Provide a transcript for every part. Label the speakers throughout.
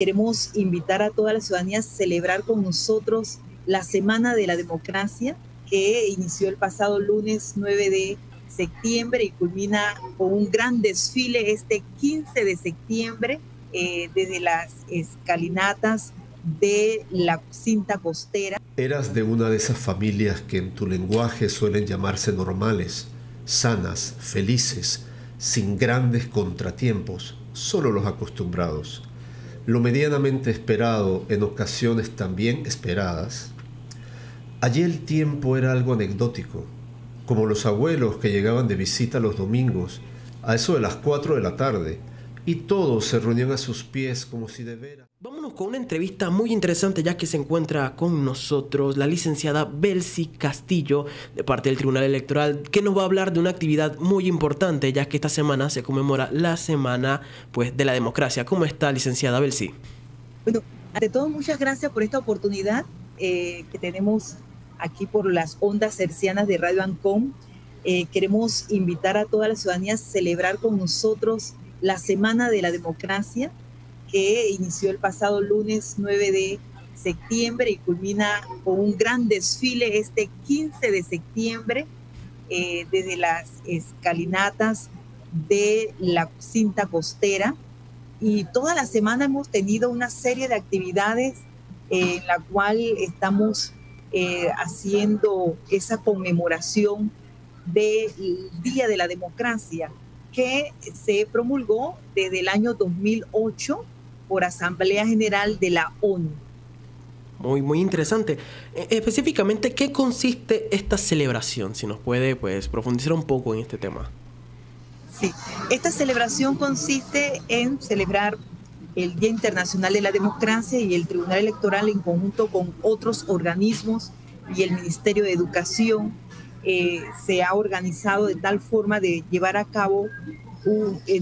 Speaker 1: Queremos invitar a toda la ciudadanía a celebrar con nosotros la Semana de la Democracia, que inició el pasado lunes 9 de septiembre y culmina con un gran desfile este 15 de septiembre desde las escalinatas de la cinta costera.
Speaker 2: Eras de una de esas familias que en tu lenguaje suelen llamarse normales, sanas, felices, sin grandes contratiempos, solo los acostumbrados. Lo medianamente esperado, en ocasiones también esperadas. Allí el tiempo era algo anecdótico, como los abuelos que llegaban de visita los domingos, a eso de las 4 de la tarde, y todos se reunían a sus pies como si de veras.
Speaker 3: Vámonos con una entrevista muy interesante, ya que se encuentra con nosotros la licenciada Belsi Castillo, de parte del Tribunal Electoral, que nos va a hablar de una actividad muy importante, ya que esta semana se conmemora la Semana de la Democracia. ¿Cómo está, licenciada Belsi?
Speaker 1: Bueno, ante todo, muchas gracias por esta oportunidad que tenemos aquí por las ondas hercianas de Radio Ancon. Queremos invitar a toda la ciudadanía a celebrar con nosotros la Semana de la Democracia, que inició el pasado lunes 9 de septiembre y culmina con un gran desfile este 15 de septiembre desde las escalinatas de la cinta costera. Y toda la semana hemos tenido una serie de actividades en la cual estamos haciendo esa conmemoración del Día de la Democracia, que se promulgó desde el año 2008 por Asamblea General de la ONU.
Speaker 3: Muy interesante. Específicamente, ¿qué consiste esta celebración? Si nos puede profundizar un poco en este tema.
Speaker 1: Sí, esta celebración consiste en celebrar el Día Internacional de la Democracia, y el Tribunal Electoral, en conjunto con otros organismos y el Ministerio de Educación, se ha organizado de tal forma de llevar a cabo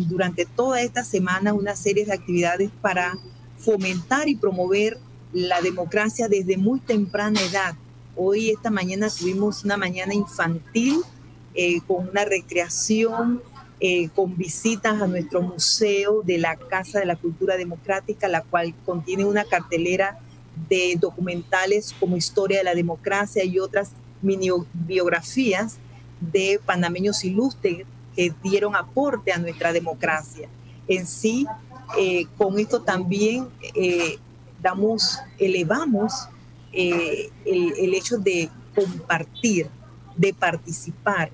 Speaker 1: durante toda esta semana una serie de actividades para fomentar y promover la democracia desde muy temprana edad. Hoy, esta mañana, tuvimos una mañana infantil con una recreación, con visitas a nuestro museo de la Casa de la Cultura Democrática, la cual contiene una cartelera de documentales como Historia de la Democracia y otras mini biografías de panameños ilustres que dieron aporte a nuestra democracia. En sí, con esto también elevamos el hecho de compartir, de participar,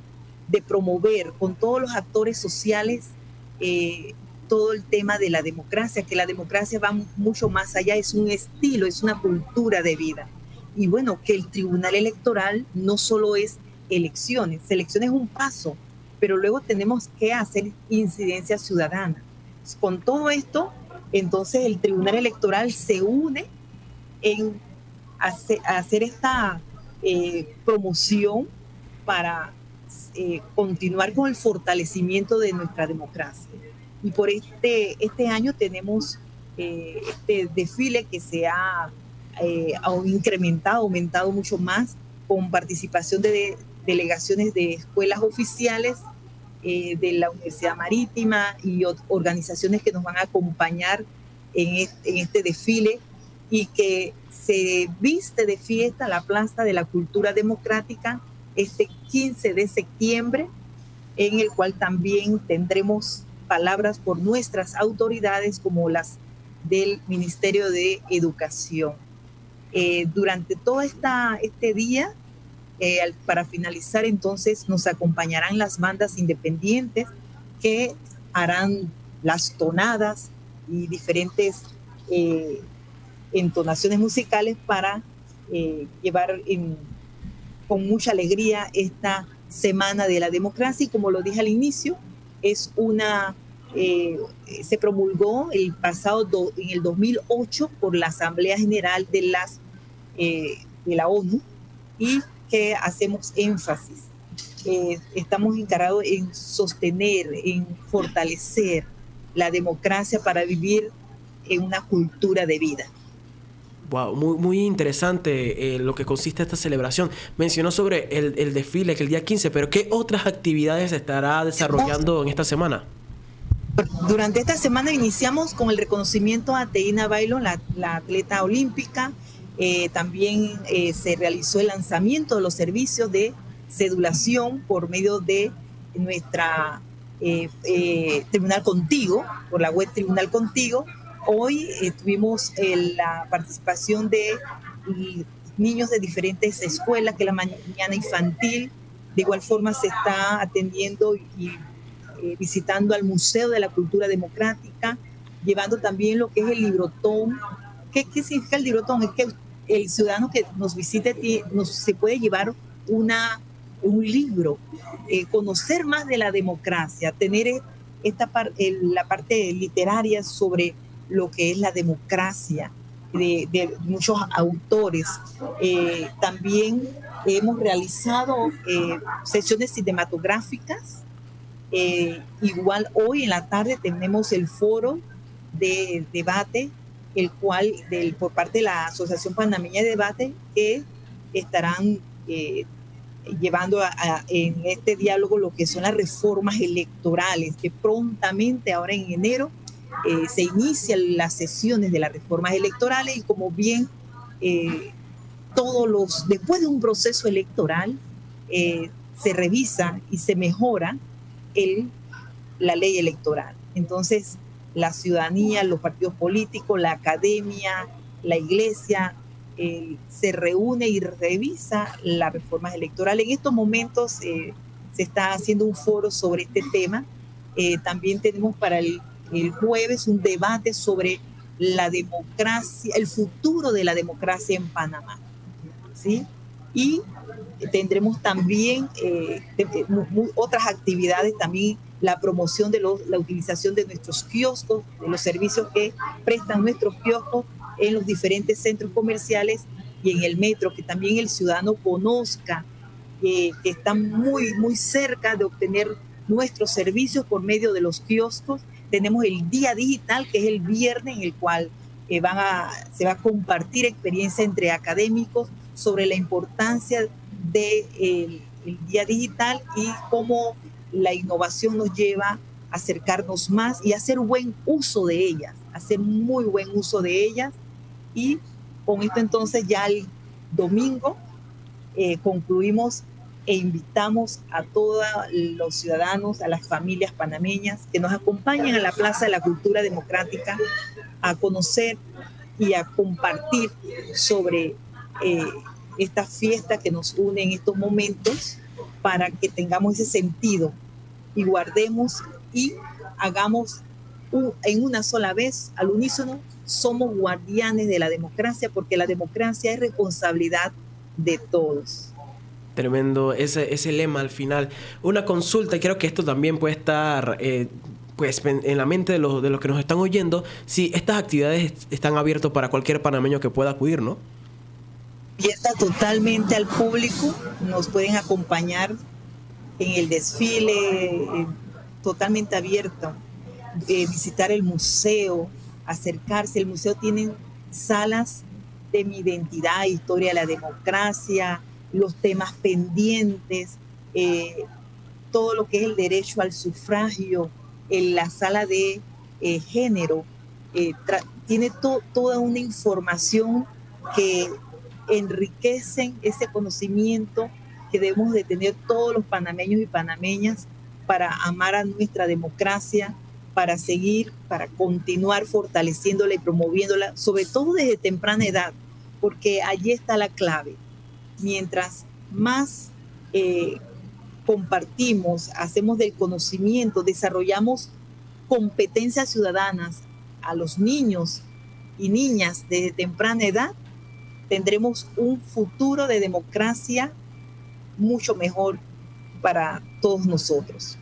Speaker 1: de promover con todos los actores sociales todo el tema de la democracia, que la democracia va mucho más allá, es un estilo, es una cultura de vida. Y bueno, que el Tribunal Electoral no solo es elecciones es un paso, pero luego tenemos que hacer incidencia ciudadana. Con todo esto, entonces el Tribunal Electoral se une en hacer esta promoción para continuar con el fortalecimiento de nuestra democracia. Y por este año tenemos este desfile que se ha aumentado mucho más, con participación de delegaciones de escuelas oficiales, de la Universidad Marítima y organizaciones que nos van a acompañar en este desfile, y que se viste de fiesta la Plaza de la Cultura Democrática este 15 de septiembre, en el cual también tendremos palabras por nuestras autoridades, como las del Ministerio de Educación. Durante todo este día, para finalizar, entonces nos acompañarán las bandas independientes, que harán las tonadas y diferentes entonaciones musicales para llevar con mucha alegría esta Semana de la Democracia. Y como lo dije al inicio, se promulgó en el 2008 por la Asamblea General de la ONU, y que hacemos énfasis. Estamos encargados en sostener, en fortalecer la democracia para vivir en una cultura de vida.
Speaker 3: Wow, muy interesante lo que consiste esta celebración. Mencionó sobre el desfile, que el día 15, pero ¿qué otras actividades se estará desarrollando en esta semana?
Speaker 1: Durante esta semana iniciamos con el reconocimiento a Teina Bailón, la atleta olímpica. También se realizó el lanzamiento de los servicios de cedulación por medio de nuestra Tribunal Contigo, por la web Tribunal Contigo. Hoy tuvimos la participación de niños de diferentes escuelas, que es la mañana infantil. De igual forma se está atendiendo y visitando al Museo de la Cultura Democrática, llevando también lo que es el librotón. ¿Qué significa el librotón? Es que el ciudadano que nos visite se puede llevar un libro, conocer más de la democracia, tener la parte literaria sobre lo que es la democracia, de muchos autores. También hemos realizado sesiones cinematográficas. Igual hoy en la tarde tenemos el foro de debate, el cual por parte de la Asociación Panameña de Debate, que estarán llevando en este diálogo lo que son las reformas electorales, que prontamente ahora en enero se inician las sesiones de las reformas electorales, y como bien después de un proceso electoral se revisa y se mejora la ley electoral. Entonces, la ciudadanía, los partidos políticos, la academia, la iglesia, se reúne y revisa las reformas electorales. En estos momentos se está haciendo un foro sobre este tema. También tenemos para el jueves un debate sobre la democracia, el futuro de la democracia en Panamá, ¿sí? Y tendremos también otras actividades, también la promoción de la utilización de nuestros kioscos, de los servicios que prestan nuestros kioscos en los diferentes centros comerciales y en el metro, que también el ciudadano conozca que está muy, muy cerca de obtener nuestros servicios por medio de los kioscos. Tenemos el Día Digital, que es el viernes, en el cual se va a compartir experiencia entre académicos sobre la importancia del Día Digital y cómo la innovación nos lleva a acercarnos más y a hacer buen uso de ellas, hacer muy buen uso de ellas. Y con esto entonces ya el domingo concluimos e invitamos a todos los ciudadanos, a las familias panameñas que nos acompañen a la Plaza de la Cultura Democrática a conocer y a compartir sobre esta fiesta que nos une en estos momentos, para que tengamos ese sentido y guardemos y hagamos en una sola vez, al unísono: somos guardianes de la democracia, porque la democracia es responsabilidad de todos.
Speaker 3: Tremendo ese lema al final. Una consulta, y creo que esto también puede estar pues en la mente de los que nos están oyendo, si estas actividades están abiertas para cualquier panameño que pueda acudir, ¿no?
Speaker 1: Abierta totalmente al público, nos pueden acompañar en el desfile, totalmente abierto, visitar el museo, acercarse. El museo tiene salas de mi identidad, historia de la democracia, los temas pendientes, todo lo que es el derecho al sufragio, en la sala de género, tiene toda una información que enriquecen ese conocimiento que debemos de tener todos los panameños y panameñas para amar a nuestra democracia, para continuar fortaleciéndola y promoviéndola, sobre todo desde temprana edad, porque allí está la clave. Mientras más compartimos, hacemos del conocimiento, desarrollamos competencias ciudadanas a los niños y niñas desde temprana edad, tendremos un futuro de democracia mucho mejor para todos nosotros.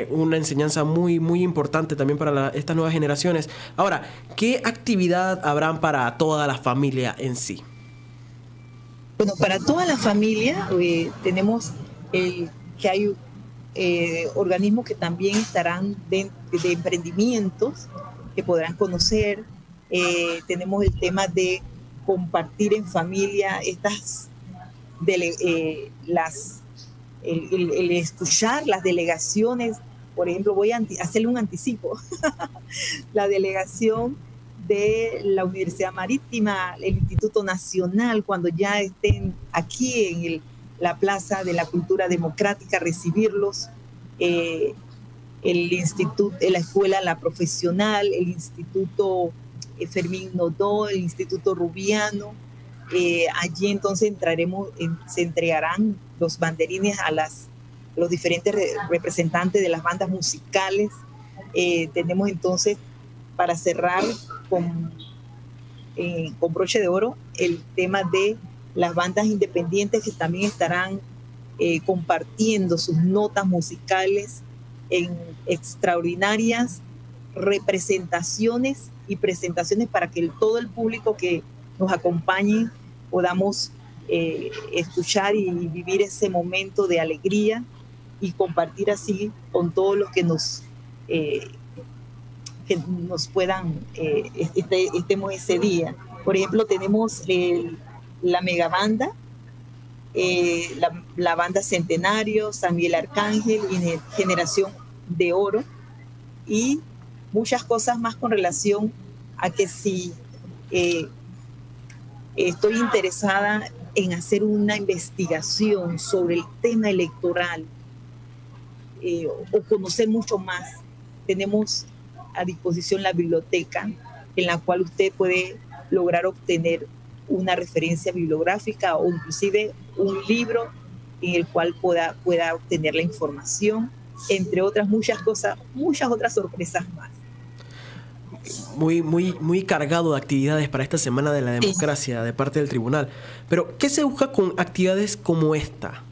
Speaker 3: Una enseñanza muy, muy importante también para estas nuevas generaciones. Ahora, ¿qué actividad habrán para toda la familia en sí?
Speaker 1: Bueno, para toda la familia tenemos que hay organismos que también estarán de emprendimientos que podrán conocer. Tenemos el tema de compartir en familia el escuchar las delegaciones Por ejemplo, voy a hacerle un anticipo. La delegación de la Universidad Marítima, el Instituto Nacional, cuando ya estén aquí en la Plaza de la Cultura Democrática, recibirlos, el instituto, la Escuela La Profesional, el Instituto Fermín Nodó, el Instituto Rubiano. Allí entonces se entregarán los banderines a los diferentes representantes de las bandas musicales. Tenemos entonces, para cerrar con broche de oro, el tema de las bandas independientes que también estarán compartiendo sus notas musicales en extraordinarias representaciones y presentaciones para que todo el público que nos acompañe podamos escuchar y vivir ese momento de alegría y compartir así con todos los que nos puedan, estemos ese día. Por ejemplo, tenemos la megabanda, la banda Centenario, San Miguel Arcángel y Generación de Oro, y muchas cosas más con relación a que si estoy interesada en hacer una investigación sobre el tema electoral o conocer mucho más, tenemos a disposición la biblioteca, en la cual usted puede lograr obtener una referencia bibliográfica o inclusive un libro en el cual pueda obtener la información, entre otras muchas cosas, muchas otras sorpresas más.
Speaker 3: Muy cargado de actividades para esta Semana de la Democracia de parte del tribunal. Pero, ¿qué se busca con actividades como esta?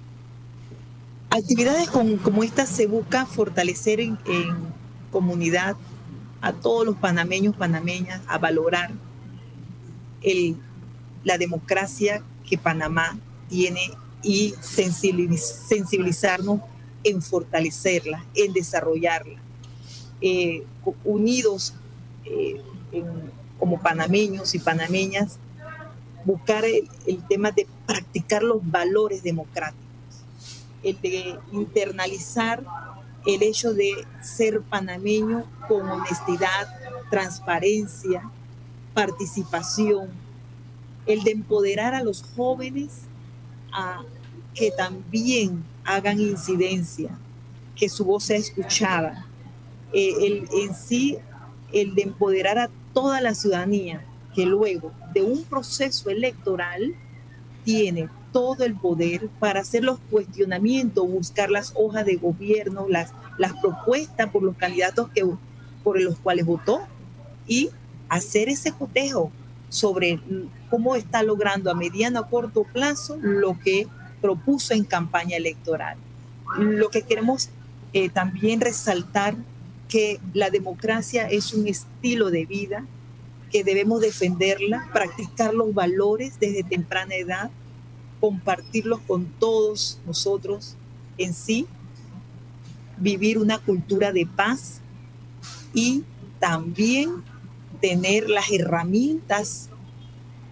Speaker 1: Actividades como esta se busca fortalecer en comunidad a todos los panameños, panameñas, a valorar la democracia que Panamá tiene y sensibilizarnos en fortalecerla, en desarrollarla. Unidos como panameños y panameñas, buscar el tema de practicar los valores democráticos, el de internalizar el hecho de ser panameño con honestidad, transparencia, participación, el de empoderar a los jóvenes a que también hagan incidencia, que su voz sea escuchada, en sí el de empoderar a toda la ciudadanía, que luego de un proceso electoral tiene todo el poder para hacer los cuestionamientos, buscar las hojas de gobierno, las propuestas por los candidatos por los cuales votó y hacer ese cotejo sobre cómo está logrando a mediano o corto plazo lo que propuso en campaña electoral. Lo que queremos también resaltar que la democracia es un estilo de vida, que debemos defenderla, practicar los valores desde temprana edad, compartirlos con todos nosotros en sí, vivir una cultura de paz y también tener las herramientas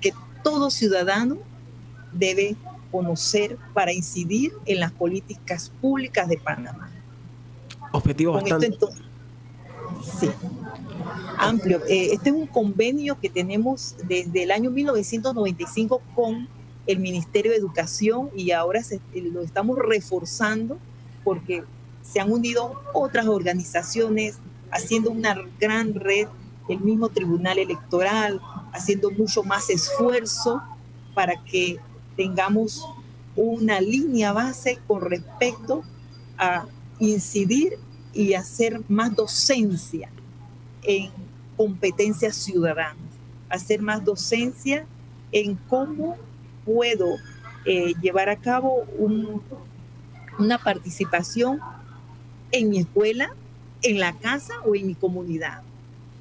Speaker 1: que todo ciudadano debe conocer para incidir en las políticas públicas de Panamá.
Speaker 3: Objetivo bastante.
Speaker 1: Sí, amplio. Este es un convenio que tenemos desde el año 1995 con el Ministerio de Educación y ahora lo estamos reforzando porque se han unido otras organizaciones haciendo una gran red, el mismo Tribunal Electoral, haciendo mucho más esfuerzo para que tengamos una línea base con respecto a incidir y hacer más docencia en competencias ciudadanas, hacer más docencia en cómo puedo llevar a cabo una participación en mi escuela, en la casa o en mi comunidad.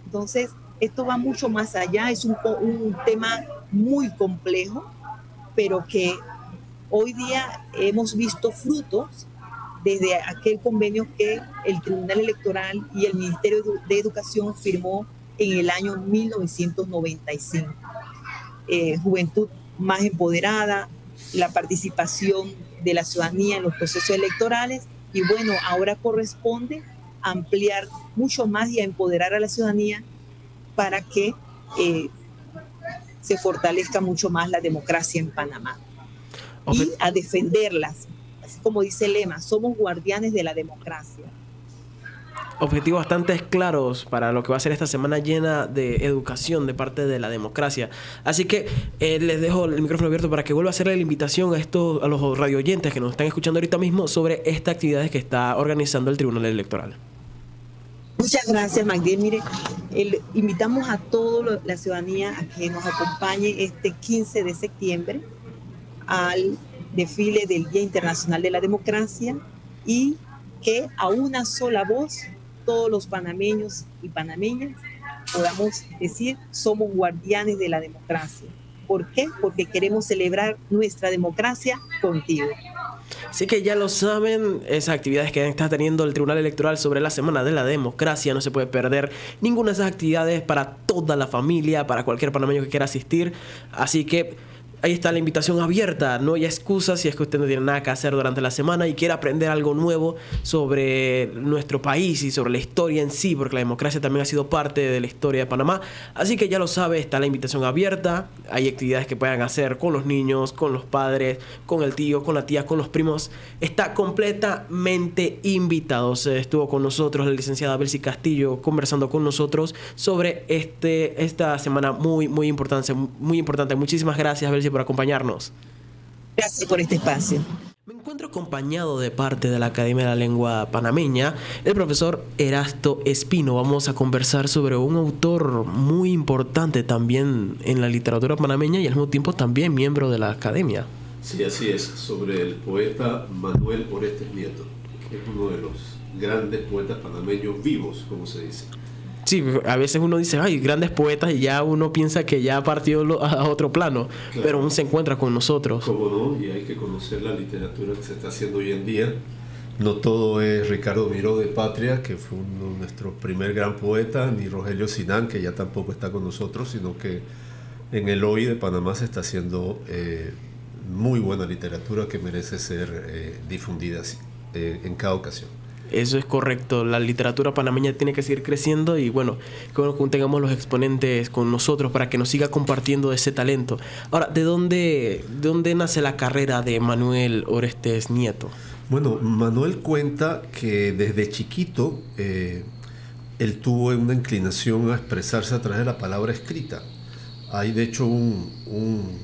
Speaker 1: Entonces, esto va mucho más allá, es un tema muy complejo, pero que hoy día hemos visto frutos desde aquel convenio que el Tribunal Electoral y el Ministerio de Educación firmó en el año 1995. Juventud más empoderada, la participación de la ciudadanía en los procesos electorales y bueno, ahora corresponde a ampliar mucho más y a empoderar a la ciudadanía para que se fortalezca mucho más la democracia en Panamá y a defenderlas. Así como dice el lema, somos guardianes de la democracia.
Speaker 3: Objetivos bastante claros para lo que va a ser esta semana llena de educación de parte de la democracia. Así que les dejo el micrófono abierto para que vuelva a hacerle la invitación a los radio oyentes que nos están escuchando ahorita mismo sobre estas actividades que está organizando el Tribunal Electoral.
Speaker 1: Muchas gracias, Magdiel. Mire, invitamos a toda la ciudadanía a que nos acompañe este 15 de septiembre al desfile del Día Internacional de la Democracia y que a una sola voz todos los panameños y panameñas podamos decir somos guardianes de la democracia. ¿Por qué? Porque queremos celebrar nuestra democracia contigo.
Speaker 3: Así que ya lo saben, esas actividades que está teniendo el Tribunal Electoral sobre la Semana de la Democracia, no se puede perder ninguna de esas actividades para toda la familia, para cualquier panameño que quiera asistir. Así que ahí está la invitación abierta, no hay excusas si es que usted no tiene nada que hacer durante la semana y quiere aprender algo nuevo sobre nuestro país y sobre la historia en sí, porque la democracia también ha sido parte de la historia de Panamá. Así que ya lo sabe, está la invitación abierta, hay actividades que puedan hacer con los niños, con los padres, con el tío, con la tía, con los primos. Está completamente invitado. Estuvo con nosotros la licenciada Belsi Castillo conversando con nosotros sobre esta semana muy importante. Muchísimas gracias, Belsi, por acompañarnos.
Speaker 1: Gracias por este espacio.
Speaker 3: Me encuentro acompañado de parte de la Academia de la Lengua Panameña, el profesor Erasto Espino. Vamos a conversar sobre un autor muy importante también en la literatura panameña y al mismo tiempo también miembro de la Academia.
Speaker 2: Sí, así es, sobre el poeta Manuel Orestes Nieto, que es uno de los grandes poetas panameños vivos, como se dice.
Speaker 3: Sí, a veces uno dice, ay, grandes poetas, y ya uno piensa que ya partió a otro plano, claro, pero aún se encuentra con nosotros.
Speaker 2: Cómo no, y hay que conocer la literatura que se está haciendo hoy en día. No todo es Ricardo Miró de Patria, que fue nuestro primer gran poeta, ni Rogelio Sinán, que ya tampoco está con nosotros, sino que en el hoy de Panamá se está haciendo muy buena literatura que merece ser difundida en cada ocasión.
Speaker 3: Eso es correcto, la literatura panameña tiene que seguir creciendo y bueno, que tengamos los exponentes con nosotros para que nos siga compartiendo ese talento. Ahora, ¿de dónde nace la carrera de Manuel Orestes Nieto?
Speaker 2: Bueno, Manuel cuenta que desde chiquito él tuvo una inclinación a expresarse a través de la palabra escrita. Hay de hecho un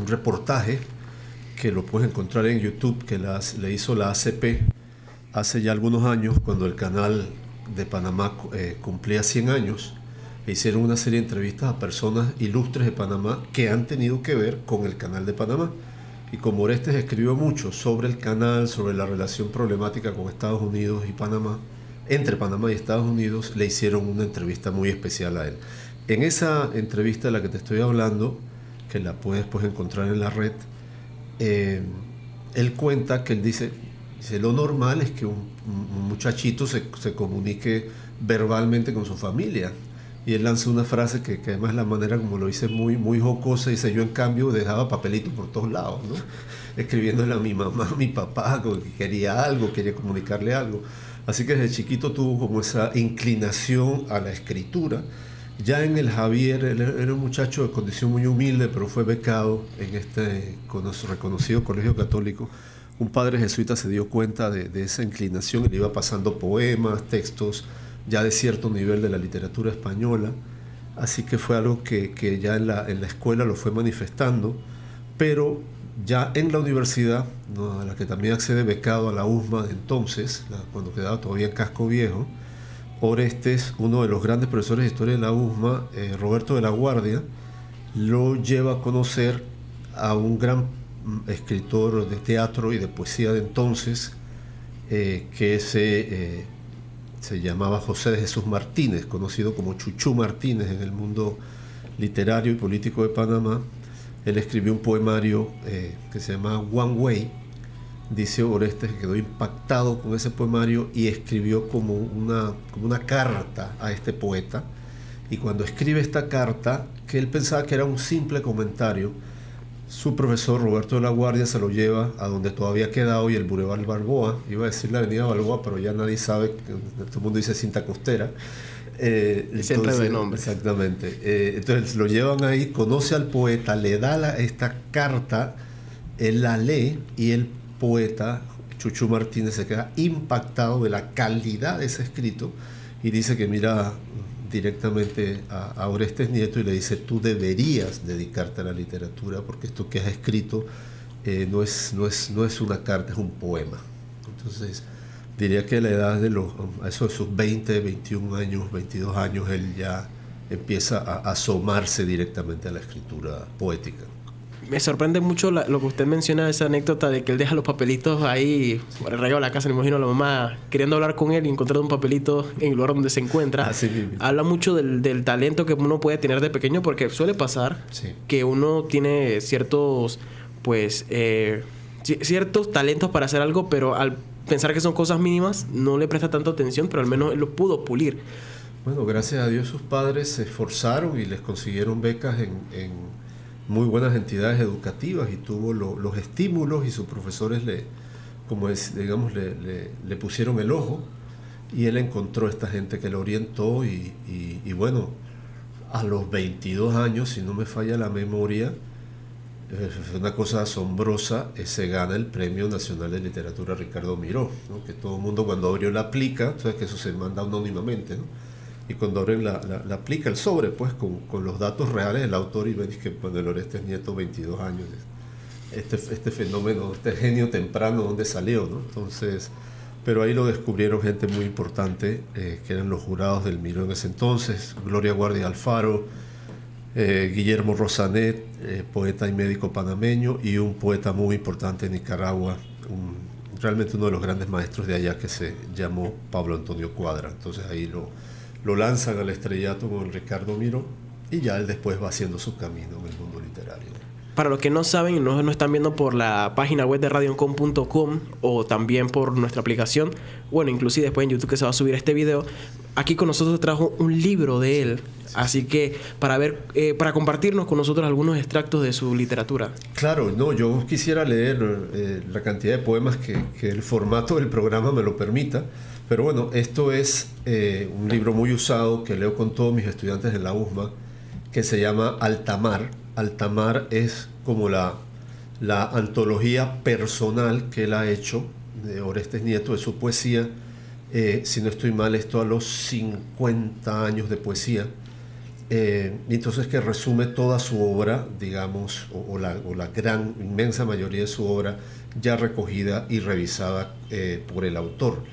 Speaker 2: reportaje que lo puedes encontrar en YouTube que le hizo la ACP hace ya algunos años, cuando el canal de Panamá cumplía 100 años, e hicieron una serie de entrevistas a personas ilustres de Panamá que han tenido que ver con el canal de Panamá. Y como Orestes escribió mucho sobre el canal, sobre la relación problemática con Estados Unidos y Panamá, entre Panamá y Estados Unidos, le hicieron una entrevista muy especial a él. En esa entrevista de la que te estoy hablando, que la puedes pues encontrar en la red, él cuenta que él dice, lo normal es que un muchachito se comunique verbalmente con su familia. Y él lanza una frase que además la manera como lo dice muy jocosa, dice, yo en cambio dejaba papelitos por todos lados, ¿no? Escribiéndole a mi mamá, a mi papá, que quería algo, quería comunicarle algo. Así que desde chiquito tuvo como esa inclinación a la escritura. Ya en el Javier, él era un muchacho de condición muy humilde, pero fue becado en este reconocido colegio católico. Un padre jesuita se dio cuenta de esa inclinación y le iba pasando poemas, textos ya de cierto nivel de la literatura española. Así que fue algo que ya en la escuela lo fue manifestando, pero ya en la universidad, ¿no?, a la que también accede becado a la USMA de entonces, cuando quedaba todavía en Casco Viejo, Orestes, uno de los grandes profesores de historia de la USMA, Roberto de la Guardia, lo lleva a conocer a un gran escritor de teatro y de poesía de entonces, que se llamaba José de Jesús Martínez, conocido como Chuchú Martínez en el mundo literario y político de Panamá. Él escribió un poemario que se llama One Way. Dice Orestes que quedó impactado con ese poemario y escribió como una carta a este poeta. Y cuando escribe esta carta, que él pensaba que era un simple comentario, Su profesor Roberto de la Guardia se lo lleva a donde todavía queda hoy el Boulevard Balboa. Iba a decir la avenida Balboa, pero ya nadie sabe, todo el mundo dice cinta costera.
Speaker 3: Siempre de nombre.
Speaker 2: Exactamente. Entonces lo llevan ahí, conoce al poeta, le da esta carta, él la lee y el poeta Chuchu Martínez se queda impactado de la calidad de ese escrito y dice que mira directamente a Orestes Nieto y le dice: tú deberías dedicarte a la literatura porque esto que has escrito no es una carta, es un poema. Entonces diría que a la edad de sus 20, 21 años, 22 años, él ya empieza a asomarse directamente a la escritura poética.
Speaker 3: Me sorprende mucho lo que usted menciona, esa anécdota de que él deja los papelitos ahí por el rayo de la casa. Me imagino a la mamá queriendo hablar con él y encontrar un papelito en el lugar donde se encuentra.
Speaker 2: Así mismo.
Speaker 3: Habla mucho del talento que uno puede tener de pequeño, porque suele pasar que uno tiene ciertos talentos para hacer algo, pero al pensar que son cosas mínimas no le presta tanta atención, pero al menos él lo pudo pulir.
Speaker 2: Bueno, gracias a Dios sus padres se esforzaron y les consiguieron becas en muy buenas entidades educativas y tuvo los estímulos y sus profesores le pusieron el ojo y él encontró esta gente que lo orientó y bueno, a los 22 años, si no me falla la memoria, fue una cosa asombrosa, se gana el Premio Nacional de Literatura Ricardo Miró, ¿no? Que todo el mundo cuando abrió la plica, sabes que eso se manda anónimamente, ¿no? Y cuando abren la plica, el sobre, pues, con los datos reales del autor, y ven que Manuel Orestes Nieto, 22 años, este fenómeno, este genio temprano, ¿dónde salió, no? Entonces, pero ahí lo descubrieron gente muy importante, que eran los jurados del Miró en ese entonces, Gloria Guardia Alfaro, Guillermo Rosanet, poeta y médico panameño, y un poeta muy importante en Nicaragua, realmente uno de los grandes maestros de allá, que se llamó Pablo Antonio Cuadra. Entonces ahí lo lanzan al estrellato con el Ricardo Miró y ya él después va haciendo su camino en el mundo literario.
Speaker 3: Para los que no saben y no están viendo por la página web de radioencom.com o también por nuestra aplicación, bueno, inclusive después en YouTube que se va a subir este video, aquí con nosotros trajo un libro de él. Así que para compartirnos con nosotros algunos extractos de su literatura.
Speaker 2: Claro, no, yo quisiera leer la cantidad de poemas que el formato del programa me lo permita, pero bueno, esto es un libro muy usado que leo con todos mis estudiantes en la USMA, que se llama Altamar. Altamar es como la antología personal que él ha hecho de Orestes Nieto, de su poesía. Si no estoy mal, esto a los 50 años de poesía. Entonces, que resume toda su obra, digamos, o la gran, inmensa mayoría de su obra ya recogida y revisada por el autor.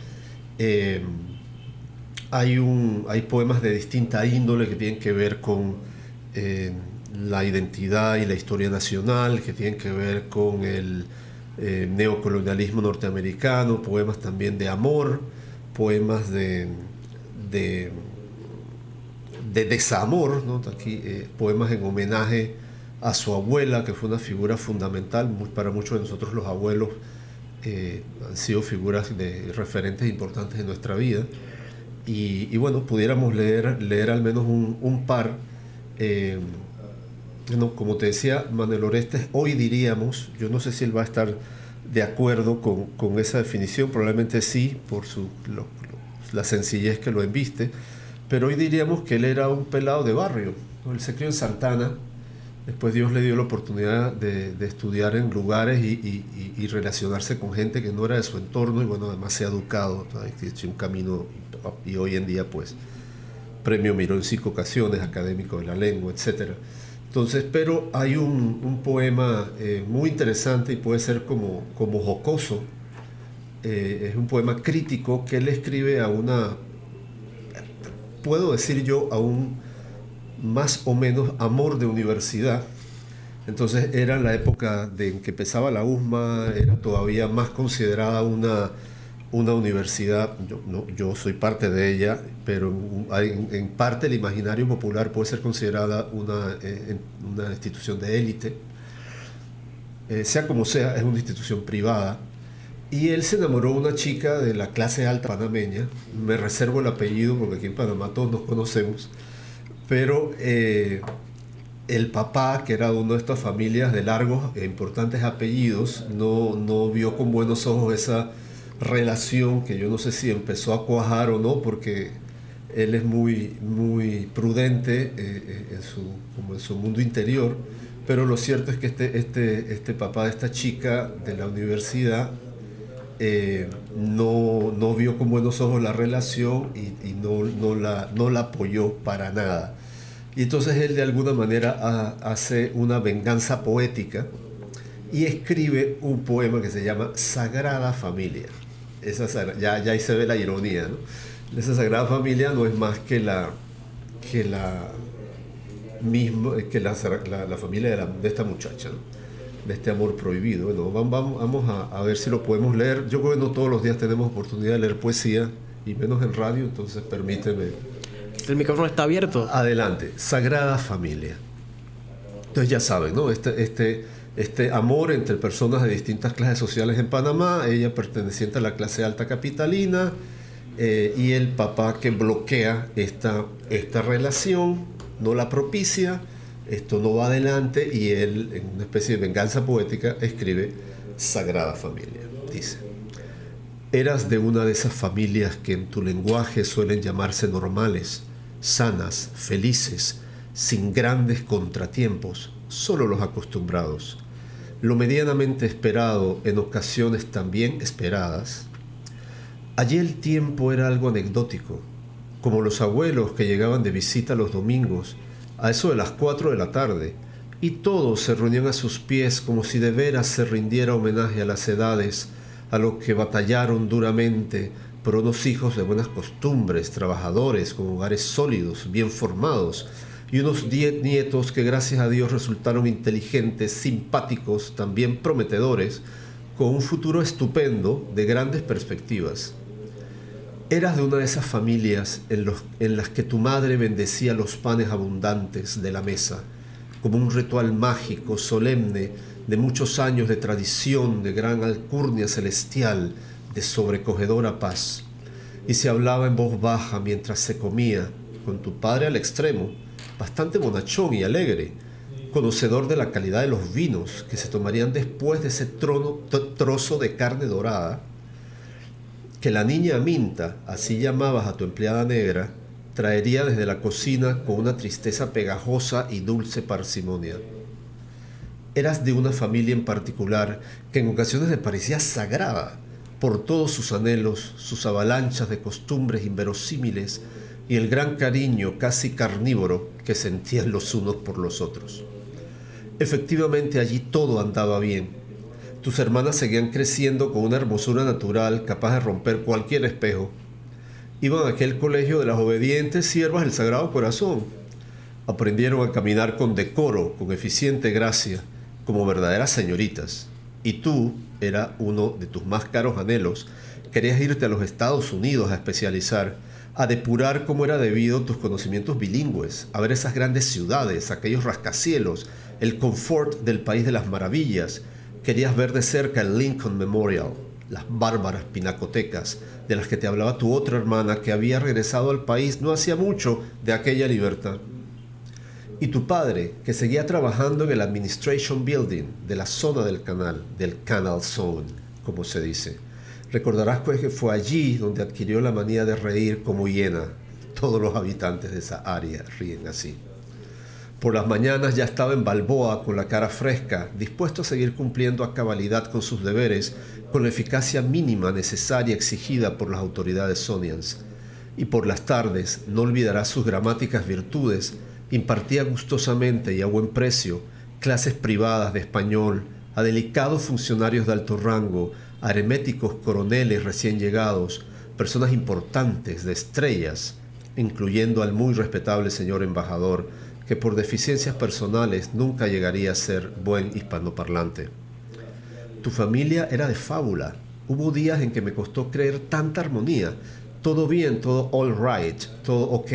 Speaker 2: Hay poemas de distinta índole que tienen que ver con la identidad y la historia nacional, que tienen que ver con el neocolonialismo norteamericano, poemas también de amor, poemas de desamor, ¿no? Aquí, poemas en homenaje a su abuela, que fue una figura fundamental. Para muchos de nosotros los abuelos han sido figuras referentes importantes en nuestra vida. Y bueno, pudiéramos leer al menos un par. Bueno, como te decía, Manuel Orestes, hoy diríamos, yo no sé si él va a estar de acuerdo con esa definición, probablemente sí, por la sencillez que lo embiste, pero hoy diríamos que él era un pelado de barrio, ¿no? Él se crió en Santana, después Dios le dio la oportunidad de estudiar en lugares y relacionarse con gente que no era de su entorno, y bueno, además se ha educado, ha hecho un camino, y hoy en día pues Premio Miró en 5 ocasiones, académico de la lengua, etc. Entonces, pero hay un poema muy interesante y puede ser como jocoso, es un poema crítico que él escribe a puedo decir yo, a un más o menos amor de universidad. Entonces era la época en que empezaba la USMA, era todavía más considerada una universidad. Yo soy parte de ella, pero en parte el imaginario popular puede ser considerada una institución de élite. Sea como sea, es una institución privada. Y él se enamoró de una chica de la clase alta panameña. Me reservo el apellido porque aquí en Panamá todos nos conocemos. Pero el papá, que era uno de estas familias de largos e importantes apellidos, no vio con buenos ojos esa relación, que yo no sé si empezó a cuajar o no, porque él es muy prudente como en su mundo interior, pero lo cierto es que este papá de esta chica de la universidad no vio con buenos ojos la relación y no la apoyó para nada. Y entonces él de alguna manera hace una venganza poética y escribe un poema que se llama Sagrada Familia. Ya ahí se ve la ironía, ¿no? Esa Sagrada Familia no es más que la familia de esta muchacha, ¿no? De este amor prohibido. Bueno, vamos a ver si lo podemos leer. Yo creo que no todos los días tenemos oportunidad de leer poesía, y menos en radio, entonces permíteme.
Speaker 3: El micrófono está abierto.
Speaker 2: Adelante. Sagrada Familia. Entonces ya saben, ¿no? Este amor entre personas de distintas clases sociales en Panamá, ella perteneciente a la clase alta capitalina, y el papá que bloquea esta relación, no la propicia, esto no va adelante, y él, en una especie de venganza poética, escribe Sagrada Familia. Dice: eras de una de esas familias que en tu lenguaje suelen llamarse normales, sanas, felices, sin grandes contratiempos, solo los acostumbrados. Lo medianamente esperado, en ocasiones también esperadas. Allí el tiempo era algo anecdótico, como los abuelos que llegaban de visita los domingos, a eso de las 4 de la tarde, y todos se reunían a sus pies como si de veras se rindiera homenaje a las edades, a los que batallaron duramente por unos hijos de buenas costumbres, trabajadores, con hogares sólidos, bien formados, y unos 10 nietos que gracias a Dios resultaron inteligentes, simpáticos, también prometedores, con un futuro estupendo de grandes perspectivas. Eras de una de esas familias en las que tu madre bendecía los panes abundantes de la mesa, como un ritual mágico, solemne, de muchos años de tradición, de gran alcurnia celestial, de sobrecogedora paz. Y se hablaba en voz baja mientras se comía, con tu padre al extremo, bastante bonachón y alegre, conocedor de la calidad de los vinos que se tomarían después de ese trozo de carne dorada, que la niña Aminta, así llamabas a tu empleada negra, traería desde la cocina con una tristeza pegajosa y dulce parsimonia. Eras de una familia en particular que en ocasiones le parecía sagrada por todos sus anhelos, sus avalanchas de costumbres inverosímiles y el gran cariño casi carnívoro que sentían los unos por los otros. Efectivamente, allí todo andaba bien. Tus hermanas seguían creciendo con una hermosura natural capaz de romper cualquier espejo. Iban a aquel colegio de las obedientes siervas del Sagrado Corazón. Aprendieron a caminar con decoro, con eficiente gracia, como verdaderas señoritas. Y tú, era uno de tus más caros anhelos, querías irte a los Estados Unidos a especializar, a depurar como era debido tus conocimientos bilingües, a ver esas grandes ciudades, aquellos rascacielos, el confort del país de las maravillas. Querías ver de cerca el Lincoln Memorial, las bárbaras pinacotecas de las que te hablaba tu otra hermana que había regresado al país no hacía mucho de aquella libertad. Y tu padre, que seguía trabajando en el Administration Building de la zona del Canal Zone, como se dice. Recordarás pues que fue allí donde adquirió la manía de reír como hiena. Todos los habitantes de esa área ríen así. Por las mañanas ya estaba en Balboa con la cara fresca, dispuesto a seguir cumpliendo a cabalidad con sus deberes, con la eficacia mínima necesaria exigida por las autoridades sonians. Y por las tardes, no olvidarás sus gramáticas virtudes, impartía gustosamente y a buen precio clases privadas de español a delicados funcionarios de alto rango, areméticos coroneles recién llegados, personas importantes, de estrellas, incluyendo al muy respetable señor embajador, que por deficiencias personales nunca llegaría a ser buen hispanoparlante. Tu familia era de fábula. Hubo días en que me costó creer tanta armonía. Todo bien, todo all right, todo ok.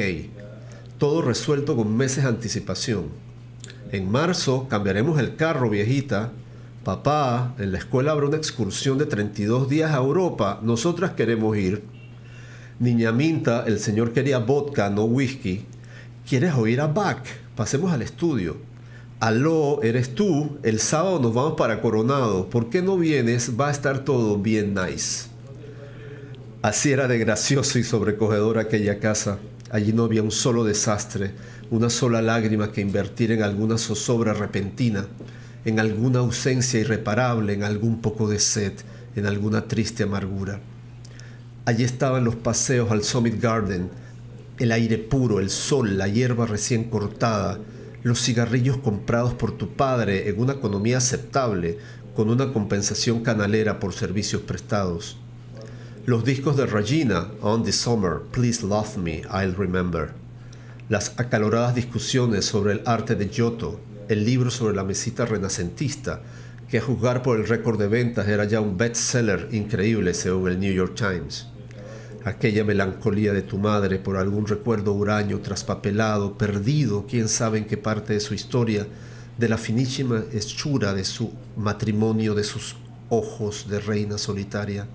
Speaker 2: Todo resuelto con meses de anticipación. En marzo cambiaremos el carro, viejita. Papá, en la escuela habrá una excursión de 32 días a Europa. Nosotras queremos ir. Niña Minta, el señor quería vodka, no whisky. ¿Quieres oír a Bach? Pasemos al estudio. Aló, ¿eres tú? El sábado nos vamos para Coronado. ¿Por qué no vienes? Va a estar todo bien nice. Así era de gracioso y sobrecogedor aquella casa. Allí no había un solo desastre, una sola lágrima que invertir en alguna zozobra repentina, en alguna ausencia irreparable, en algún poco de sed, en alguna triste amargura. Allí estaban los paseos al Summit Garden, el aire puro, el sol, la hierba recién cortada, los cigarrillos comprados por tu padre en una economía aceptable, con una compensación canalera por servicios prestados. Los discos de Regina, On the Summer, Please Love Me, I'll Remember. Las acaloradas discusiones sobre el arte de Giotto, el libro sobre la mesita renacentista, que a juzgar por el récord de ventas era ya un bestseller increíble según el New York Times. Aquella melancolía de tu madre por algún recuerdo huraño, traspapelado, perdido, quién sabe en qué parte de su historia, de la finísima hechura de su matrimonio, de sus ojos de reina solitaria.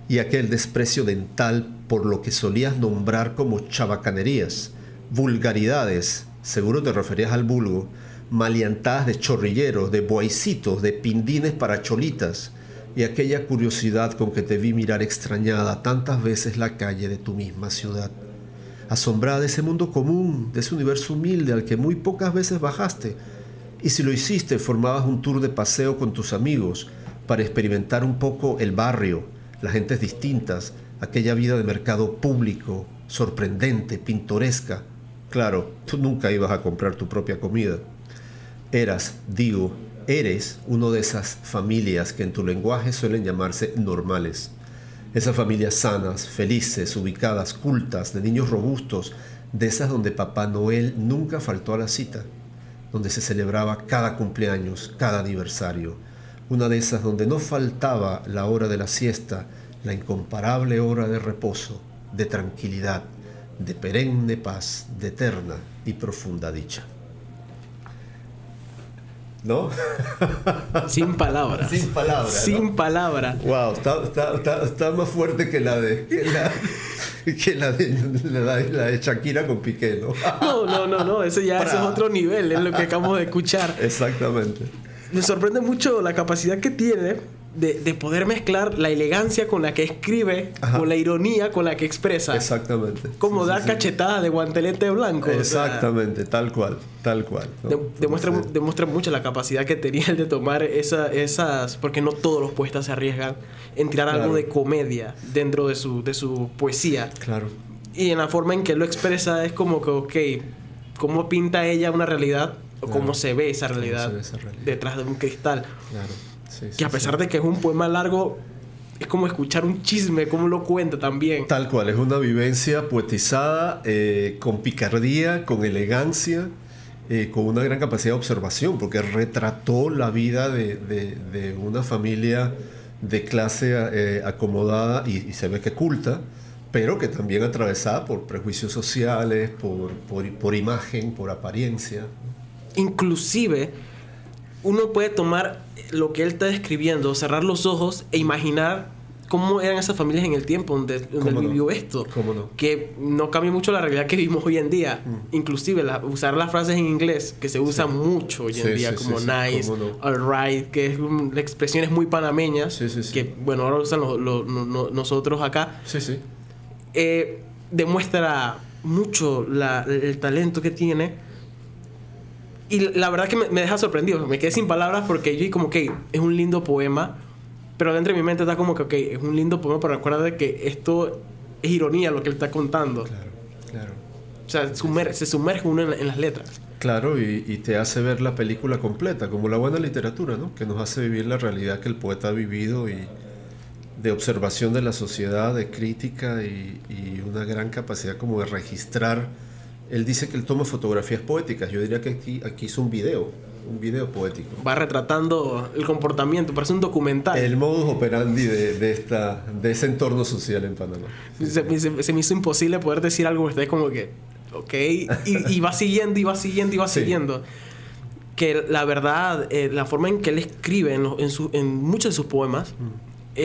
Speaker 2: Y aquel desprecio dental por lo que solías nombrar como chabacanerías, vulgaridades, seguro te referías al vulgo, maleantadas de chorrilleros, de boaicitos, de pindines para cholitas, y aquella curiosidad con que te vi mirar extrañada tantas veces la calle de tu misma ciudad, asombrada de ese mundo común, de ese universo humilde al que muy pocas veces bajaste, y si lo hiciste formabas un tour de paseo con tus amigos para experimentar un poco el barrio, las gentes distintas, aquella vida de mercado público, sorprendente, pintoresca. Claro, tú nunca ibas a comprar tu propia comida. Eres uno de esas familias que en tu lenguaje suelen llamarse normales. Esas familias sanas, felices, ubicadas, cultas, de niños robustos, de esas donde Papá Noel nunca faltó a la cita, donde se celebraba cada cumpleaños, cada aniversario. Una de esas donde no faltaba la hora de la siesta, la incomparable hora de reposo, de tranquilidad, de perenne paz, de eterna y profunda dicha. ¿No?
Speaker 3: Sin palabras.
Speaker 2: Sin palabras.
Speaker 3: Sin
Speaker 2: ¿no?
Speaker 3: palabras.
Speaker 2: Wow, está más fuerte que la de Shakira con Piqué, ¿no?
Speaker 3: No, eso ya es otro nivel, es lo que acabamos de escuchar.
Speaker 2: Exactamente.
Speaker 3: Me sorprende mucho la capacidad que tiene de poder mezclar la elegancia con la que escribe, ajá, con la ironía con la que expresa.
Speaker 2: Exactamente.
Speaker 3: Como dar cachetadas de guantelete blanco.
Speaker 2: Exactamente, o sea, tal cual. ¿no?
Speaker 3: Demuestra mucho la capacidad que tenía él de tomar esas... Porque no todos los poetas se arriesgan en tirar algo de comedia dentro de su poesía.
Speaker 2: Claro.
Speaker 3: Y en la forma en que lo expresa es como que, ok, ¿cómo pinta ella una realidad? O cómo se ve esa realidad detrás de un cristal. Claro. Que a pesar de que es un poema largo, es como escuchar un chisme, como lo cuenta también. Tal
Speaker 2: cual, es una vivencia poetizada, con picardía, con elegancia, con una gran capacidad de observación, porque retrató la vida de una familia de clase acomodada y se ve que culta, pero que también atravesada por prejuicios sociales, por imagen, por apariencia.
Speaker 3: Inclusive, uno puede tomar lo que él está describiendo, cerrar los ojos e imaginar cómo eran esas familias en el tiempo donde él vivió esto.
Speaker 2: ¿Cómo no?
Speaker 3: Que no cambia mucho la realidad que vivimos hoy en día. Inclusive usar las frases en inglés, que se usa mucho hoy en día, como nice, alright, que es expresiones muy panameñas, que bueno, ahora usan nosotros acá. Demuestra mucho el talento que tiene. Y la verdad que me deja sorprendido. Me quedé sin palabras porque yo como que es un lindo poema, pero dentro de mi mente está como que, ok, es un lindo poema, pero recuerda de que esto es ironía lo que él está contando.
Speaker 2: Claro.
Speaker 3: O sea, se sumerge uno en las letras.
Speaker 2: Claro, y te hace ver la película completa, como la buena literatura, ¿no? Que nos hace vivir la realidad que el poeta ha vivido, y de observación de la sociedad, de crítica y una gran capacidad como de registrar. Él dice que él toma fotografías poéticas. Yo diría que aquí hizo un video poético.
Speaker 3: Va retratando el comportamiento, parece un documental.
Speaker 2: El modus operandi de ese entorno social en Panamá.
Speaker 3: Se me hizo imposible poder decir algo, es como que, ok, y va siguiendo. Que la verdad, la forma en que él escribe en muchos de sus poemas,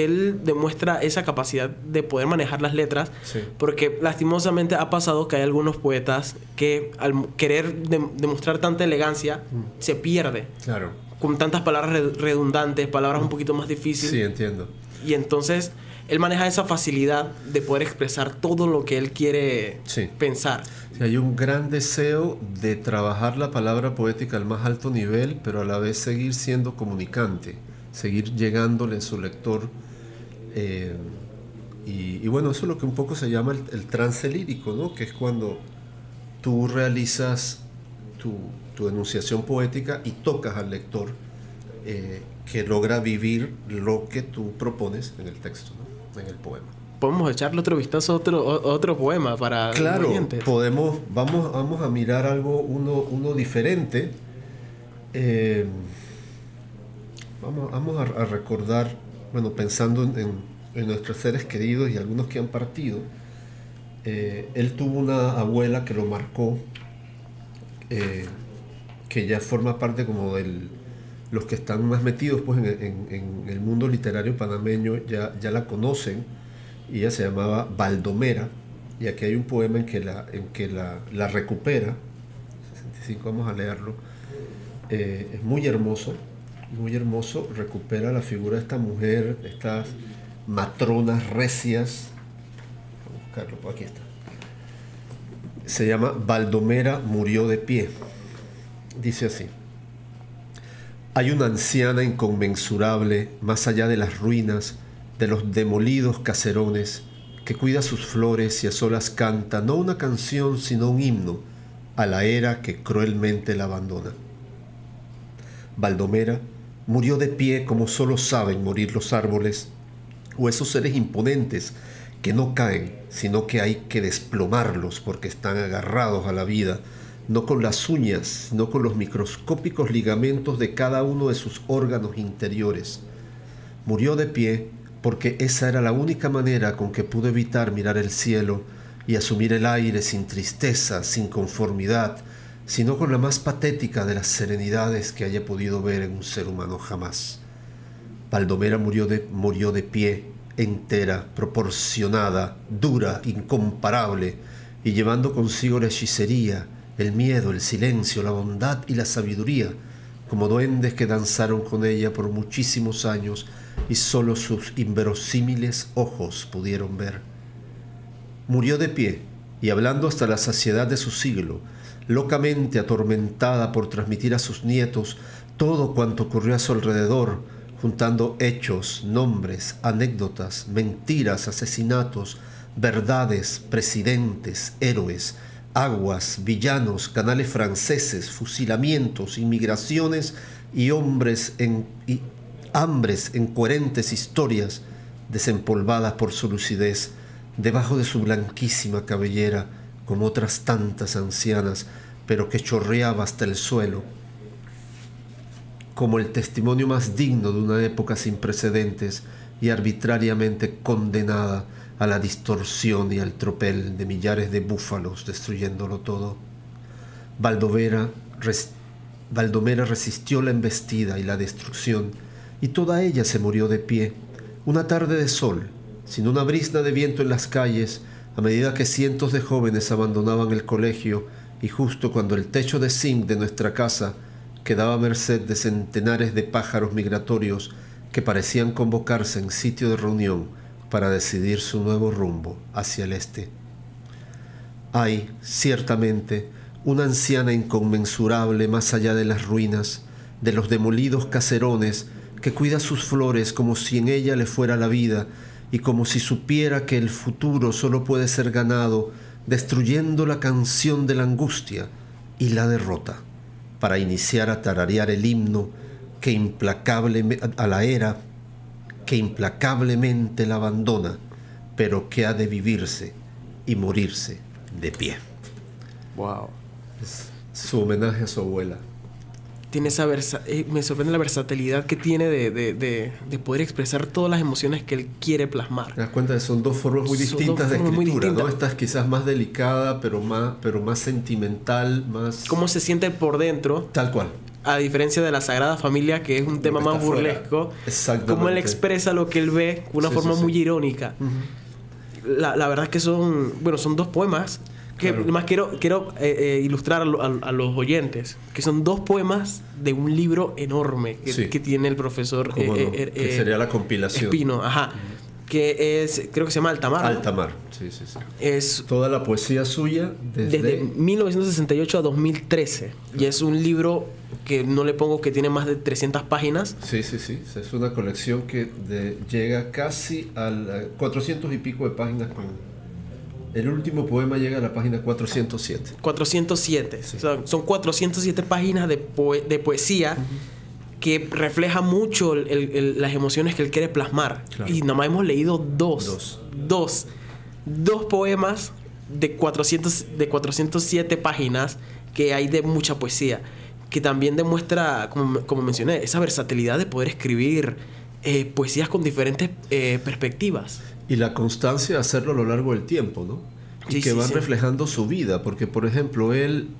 Speaker 3: él demuestra esa capacidad de poder manejar las letras,
Speaker 2: Sí.
Speaker 3: porque lastimosamente ha pasado que hay algunos poetas que al querer demostrar tanta elegancia se pierde
Speaker 2: Claro.
Speaker 3: con tantas palabras redundantes, palabras un poquito más difíciles.
Speaker 2: Sí, entiendo.
Speaker 3: Y entonces él maneja esa facilidad de poder expresar todo lo que él quiere
Speaker 2: Sí.
Speaker 3: pensar.
Speaker 2: Sí, hay un gran deseo de trabajar la palabra poética al más alto nivel, pero a la vez seguir siendo comunicante, seguir llegándole a su lector. Y bueno, eso es lo que un poco se llama el trance lírico, ¿no? Que es cuando tú realizas tu enunciación poética y tocas al lector, que logra vivir lo que tú propones en el texto, ¿no? En el poema.
Speaker 3: Podemos echarle otro vistazo a otro poema para
Speaker 2: Claro,
Speaker 3: los oyentes.
Speaker 2: vamos a mirar algo, uno diferente. Vamos a recordar, bueno, pensando en nuestros seres queridos y algunos que han partido. Él tuvo una abuela que lo marcó, que ya forma parte como los que están más metidos pues, en el mundo literario panameño, ya la conocen. Y ella se llamaba Baldomera, y aquí hay un poema en que la recupera. 65, vamos a leerlo. Es muy hermoso, recupera la figura de esta mujer, estas matronas recias. Vamos a buscarlo, pues aquí está. Se llama Baldomera murió de pie. Dice así: hay una anciana inconmensurable, más allá de las ruinas, de los demolidos caserones, que cuida sus flores y a solas canta no una canción sino un himno a la era que cruelmente la abandona. Baldomera murió de pie como solo saben morir los árboles o esos seres imponentes que no caen, sino que hay que desplomarlos porque están agarrados a la vida, no con las uñas, sino con los microscópicos ligamentos de cada uno de sus órganos interiores. Murió de pie porque esa era la única manera con que pudo evitar mirar el cielo y asumir el aire sin tristeza, sin conformidad, sino con la más patética de las serenidades que haya podido ver en un ser humano jamás. Baldomera murió de pie, entera, proporcionada, dura, incomparable, y llevando consigo la hechicería, el miedo, el silencio, la bondad y la sabiduría, como duendes que danzaron con ella por muchísimos años y solo sus inverosímiles ojos pudieron ver. Murió de pie y hablando hasta la saciedad de su siglo, locamente atormentada por transmitir a sus nietos todo cuanto ocurrió a su alrededor, juntando hechos, nombres, anécdotas, mentiras, asesinatos, verdades, presidentes, héroes, aguas, villanos, canales franceses, fusilamientos, inmigraciones y hambres en coherentes historias desempolvadas por su lucidez, debajo de su blanquísima cabellera, como otras tantas ancianas, pero que chorreaba hasta el suelo, como el testimonio más digno de una época sin precedentes y arbitrariamente condenada a la distorsión y al tropel de millares de búfalos destruyéndolo todo. Baldomera resistió la embestida y la destrucción, y toda ella se murió de pie, una tarde de sol, sin una brizna de viento en las calles, a medida que cientos de jóvenes abandonaban el colegio y justo cuando el techo de zinc de nuestra casa quedaba a merced de centenares de pájaros migratorios que parecían convocarse en sitio de reunión para decidir su nuevo rumbo hacia el este. Hay, ciertamente, una anciana inconmensurable más allá de las ruinas, de los demolidos caserones, que cuida sus flores como si en ella le fuera la vida y como si supiera que el futuro solo puede ser ganado destruyendo la canción de la angustia y la derrota, para iniciar a tararear el himno a la era que implacablemente la abandona, pero que ha de vivirse y morirse de pie.
Speaker 3: Wow.
Speaker 2: Es su homenaje a su abuela.
Speaker 3: Tiene me sorprende la versatilidad que tiene de poder expresar todas las emociones que él quiere plasmar.
Speaker 2: Te das cuenta que son dos formas muy distintas de escritura, ¿no? Esta es quizás más delicada, pero más sentimental, más...
Speaker 3: ¿Cómo se siente por dentro?
Speaker 2: Tal cual.
Speaker 3: a diferencia de la Sagrada Familia, que es un tema más burlesco, cómo él expresa lo que él ve de una forma muy irónica. La verdad es que son dos poemas que más quiero ilustrar a los oyentes, que son dos poemas de un libro enorme que tiene el profesor
Speaker 2: que sería la compilación
Speaker 3: Espino, que creo que se llama Altamar.
Speaker 2: Altamar, sí. Es toda la poesía suya desde
Speaker 3: 1968 a 2013. Y es un libro que no le pongo que tiene más de 300 páginas.
Speaker 2: Sí. Es una colección que llega casi a 400 y pico de páginas. El último poema llega a la página 407.
Speaker 3: 407. Sí. Son 407 páginas de poesía que refleja mucho las emociones que él quiere plasmar. Claro. Y nada más hemos leído dos poemas de 407 páginas que hay de mucha poesía, que también demuestra, como mencioné, esa versatilidad de poder escribir poesías con diferentes perspectivas.
Speaker 2: Y la constancia de hacerlo a lo largo del tiempo, ¿no? Y que van reflejando su vida, porque por ejemplo él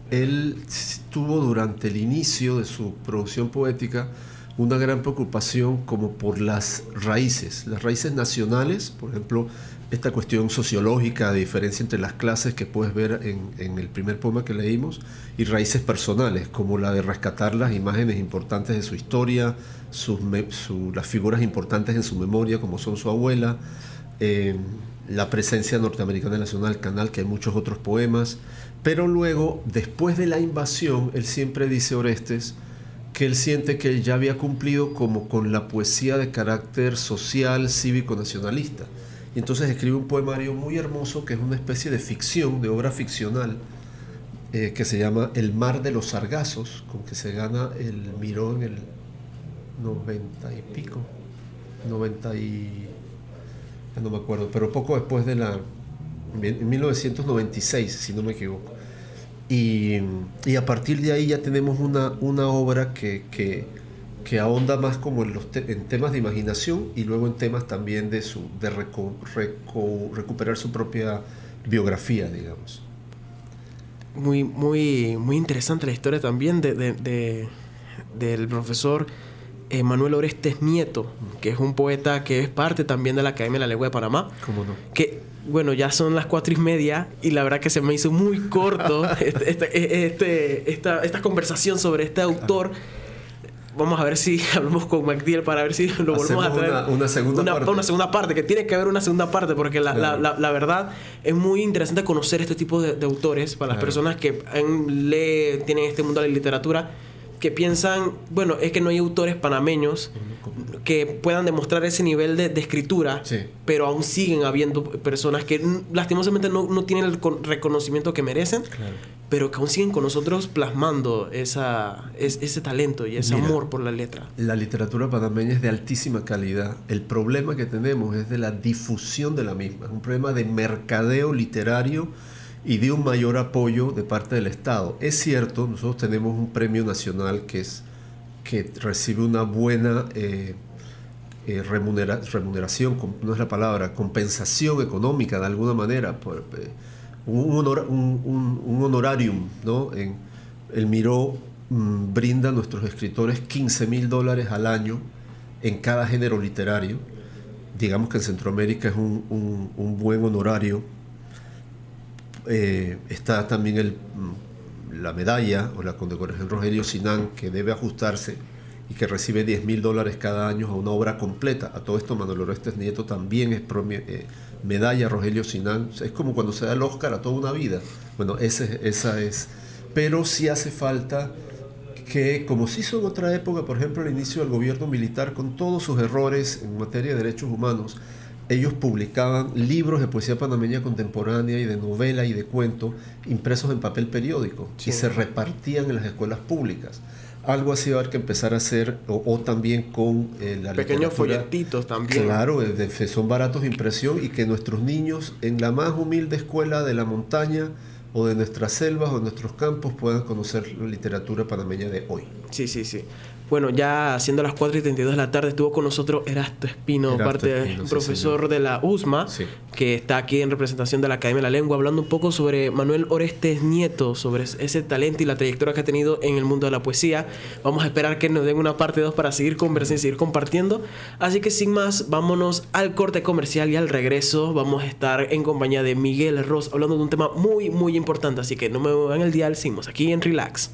Speaker 2: tuvo durante el inicio de su producción poética una gran preocupación como por las raíces nacionales, por ejemplo esta cuestión sociológica de diferencia entre las clases que puedes ver en el primer poema que leímos, y raíces personales como la de rescatar las imágenes importantes de su historia, las figuras importantes en su memoria como son su abuela, la presencia norteamericana nacional, Canal, que hay muchos otros poemas. Pero luego, después de la invasión, él siempre dice, Orestes, que él siente que él ya había cumplido como con la poesía de carácter social, cívico, nacionalista. Y entonces escribe un poemario muy hermoso que es una especie de ficción, de obra ficcional, que se llama El mar de los sargazos, con que se gana el Miró en el 90 y pico, 90 y... no me acuerdo, pero poco después en 1996, si no me equivoco. Y a partir de ahí ya tenemos una obra que ahonda más como en temas de imaginación y luego en temas también de recuperar su propia biografía, digamos.
Speaker 3: Muy interesante la historia también del profesor Manuel Orestes Nieto, que es un poeta que es parte también de la Academia de la Lengua de Panamá.
Speaker 2: ¿Cómo no?
Speaker 3: Que, ya son las 4:30 y la verdad que se me hizo muy corto esta conversación sobre este autor. Vamos a ver si hablamos con Magdiel para ver si lo volvemos a traer.
Speaker 2: Una segunda parte,
Speaker 3: que tiene que haber una segunda parte, porque la verdad es muy interesante conocer este tipo de autores para las personas que tienen este mundo de la literatura, que piensan, es que no hay autores panameños que puedan demostrar ese nivel de escritura, pero aún siguen habiendo personas que lastimosamente no tienen el reconocimiento que merecen, pero que aún siguen con nosotros plasmando ese talento y ese amor por la letra.
Speaker 2: La literatura panameña es de altísima calidad. El problema que tenemos es de la difusión de la misma. Es un problema de mercadeo literario y de un mayor apoyo de parte del Estado. Es cierto, nosotros tenemos un premio nacional que recibe una buena remuneración, no es la palabra, compensación económica de alguna manera, un honorarium, ¿no? El Miró brinda a nuestros escritores $15,000 al año en cada género literario. Digamos que en Centroamérica es un buen honorario. Está también la medalla o la condecoración Rogelio Sinan, que debe ajustarse y que recibe $10,000 cada año a una obra completa. A todo esto Manuel Orestes Nieto también es medalla Rogelio Sinan. Es como cuando se da el Oscar a toda una vida. Bueno, esa es. Pero sí hace falta que, como se hizo en otra época, por ejemplo, al inicio del gobierno militar, con todos sus errores en materia de derechos humanos, ellos publicaban libros de poesía panameña contemporánea y de novela y de cuento impresos en papel periódico y se repartían en las escuelas públicas. Algo así va a haber que empezar a hacer, o también con la
Speaker 3: pequeños folletitos también.
Speaker 2: Claro, son baratos de impresión, y que nuestros niños en la más humilde escuela de la montaña o de nuestras selvas o de nuestros campos puedan conocer la literatura panameña de hoy.
Speaker 3: Sí. Bueno, ya siendo las 4:32 de la tarde, estuvo con nosotros Erasto Espino, profesor de la USMA, sí, que está aquí en representación de la Academia de la Lengua, hablando un poco sobre Manuel Orestes Nieto, sobre ese talento y la trayectoria que ha tenido en el mundo de la poesía. Vamos a esperar que nos den una parte 2 para seguir conversando y seguir compartiendo. Así que sin más, vámonos al corte comercial y al regreso vamos a estar en compañía de Miguel Ross hablando de un tema muy, muy importante. Así que no me muevan el dial, seguimos aquí en Relax.